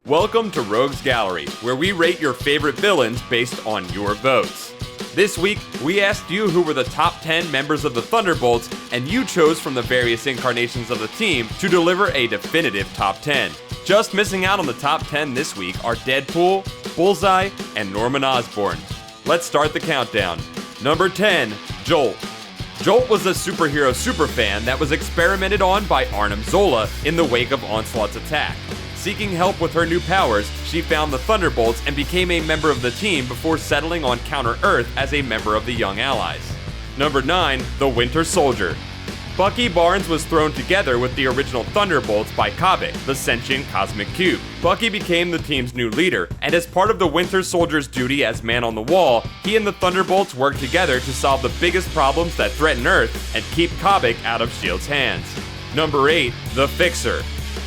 Welcome to Rogues Gallery, where we rate your favorite villains based on your votes. This week, we asked you who were the top 10 members of the Thunderbolts, and you chose from the various incarnations of the team to deliver a definitive top 10. Just missing out on the top 10 this week are Deadpool, Bullseye, and Norman Osborn. Let's start the countdown. Number 10, Jolt. Jolt was a superhero superfan that was experimented on by Arnim Zola in the wake of Onslaught's attack. Seeking help with her new powers, she found the Thunderbolts and became a member of the team before settling on Counter-Earth as a member of the Young Allies. Number 9, the Winter Soldier. Bucky Barnes was thrown together with the original Thunderbolts by Kabik, the sentient cosmic cube. Bucky became the team's new leader, and as part of the Winter Soldier's duty as man on the wall, he and the Thunderbolts worked together to solve the biggest problems that threaten Earth and keep Kabik out of S.H.I.E.L.D.'s hands. Number 8, the Fixer.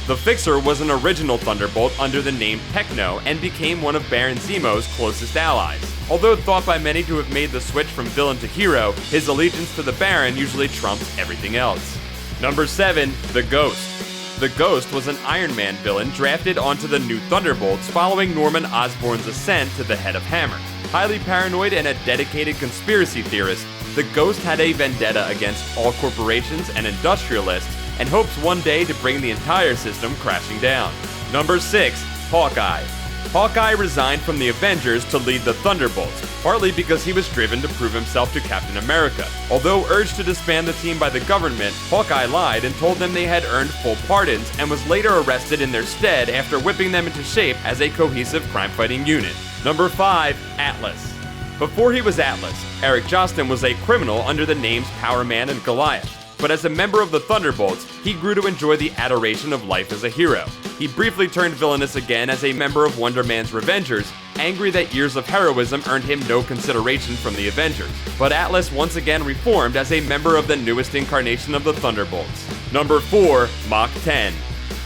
The Fixer was an original Thunderbolt under the name Techno and became one of Baron Zemo's closest allies. Although thought by many to have made the switch from villain to hero, his allegiance to the Baron usually trumps everything else. Number 7, the Ghost. The Ghost was an Iron Man villain drafted onto the new Thunderbolts following Norman Osborn's ascent to the head of Hammer. Highly paranoid and a dedicated conspiracy theorist, the Ghost had a vendetta against all corporations and industrialists and hopes one day to bring the entire system crashing down. Number 6, Hawkeye. Hawkeye resigned from the Avengers to lead the Thunderbolts, partly because he was driven to prove himself to Captain America. Although urged to disband the team by the government, Hawkeye lied and told them they had earned full pardons and was later arrested in their stead after whipping them into shape as a cohesive crime-fighting unit. Number 5, Atlas. Before he was Atlas, Eric Jostin was a criminal under the names Power Man and Goliath. But as a member of the Thunderbolts, he grew to enjoy the adoration of life as a hero. He briefly turned villainous again as a member of Wonder Man's Revengers, angry that years of heroism earned him no consideration from the Avengers. But Atlas once again reformed as a member of the newest incarnation of the Thunderbolts. Number 4, Mach 10.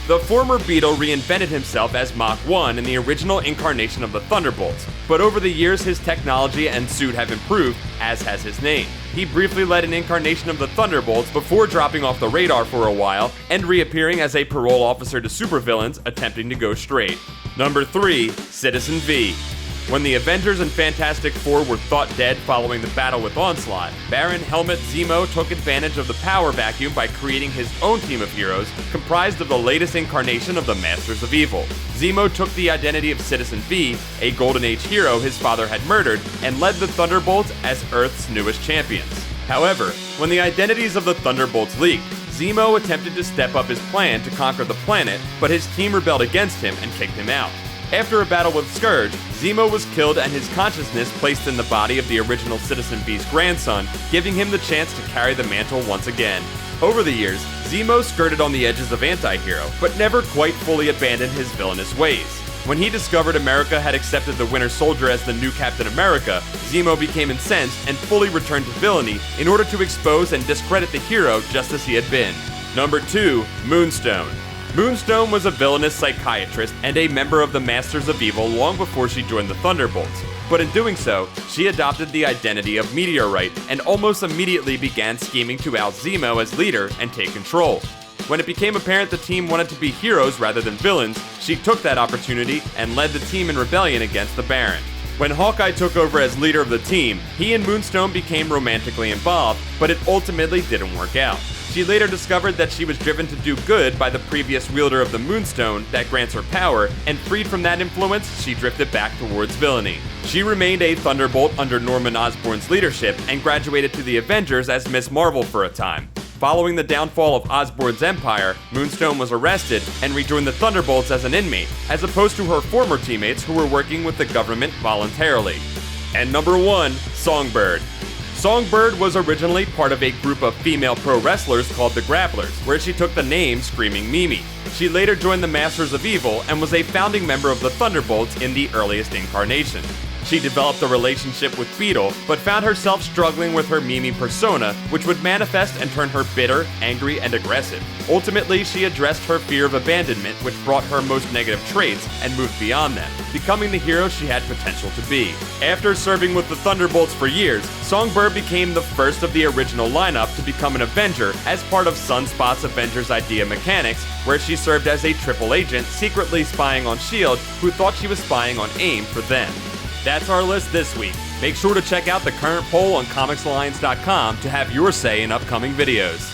The former Beetle reinvented himself as Mach 1 in the original incarnation of the Thunderbolts, but over the years his technology and suit have improved, as has his name. He briefly led an incarnation of the Thunderbolts before dropping off the radar for a while and reappearing as a parole officer to supervillains attempting to go straight. Number 3, Citizen V. When the Avengers and Fantastic Four were thought dead following the battle with Onslaught, Baron Helmut Zemo took advantage of the power vacuum by creating his own team of heroes comprised of the latest incarnation of the Masters of Evil. Zemo took the identity of Citizen V, a Golden Age hero his father had murdered, and led the Thunderbolts as Earth's newest champions. However, when the identities of the Thunderbolts leaked, Zemo attempted to step up his plan to conquer the planet, but his team rebelled against him and kicked him out. After a battle with Scourge, Zemo was killed and his consciousness placed in the body of the original Citizen V's grandson, giving him the chance to carry the mantle once again. Over the years, Zemo skirted on the edges of anti-hero, but never quite fully abandoned his villainous ways. When he discovered America had accepted the Winter Soldier as the new Captain America, Zemo became incensed and fully returned to villainy in order to expose and discredit the hero just as he had been. Number 2, Moonstone. Moonstone was a villainous psychiatrist and a member of the Masters of Evil long before she joined the Thunderbolts. But in doing so, she adopted the identity of Meteorite and almost immediately began scheming to oust Zemo as leader and take control. When it became apparent the team wanted to be heroes rather than villains, she took that opportunity and led the team in rebellion against the Baron. When Hawkeye took over as leader of the team, he and Moonstone became romantically involved, but it ultimately didn't work out. She later discovered that she was driven to do good by the previous wielder of the Moonstone that grants her power, and freed from that influence, she drifted back towards villainy. She remained a Thunderbolt under Norman Osborn's leadership and graduated to the Avengers as Miss Marvel for a time. Following the downfall of Osborn's empire, Moonstone was arrested and rejoined the Thunderbolts as an inmate, as opposed to her former teammates who were working with the government voluntarily. And number 1, Songbird. Songbird was originally part of a group of female pro wrestlers called the Grapplers, where she took the name Screaming Mimi. She later joined the Masters of Evil and was a founding member of the Thunderbolts in the earliest incarnation. She developed a relationship with Beetle, but found herself struggling with her Mimi persona, which would manifest and turn her bitter, angry, and aggressive. Ultimately, she addressed her fear of abandonment, which brought her most negative traits, and moved beyond them, becoming the hero she had potential to be. After serving with the Thunderbolts for years, Songbird became the first of the original lineup to become an Avenger as part of Sunspot's Avengers Idea mechanics, where she served as a triple agent secretly spying on S.H.I.E.L.D., who thought she was spying on AIM for them. That's our list this week. Make sure to check out the current poll on ComicsAlliance.com to have your say in upcoming videos.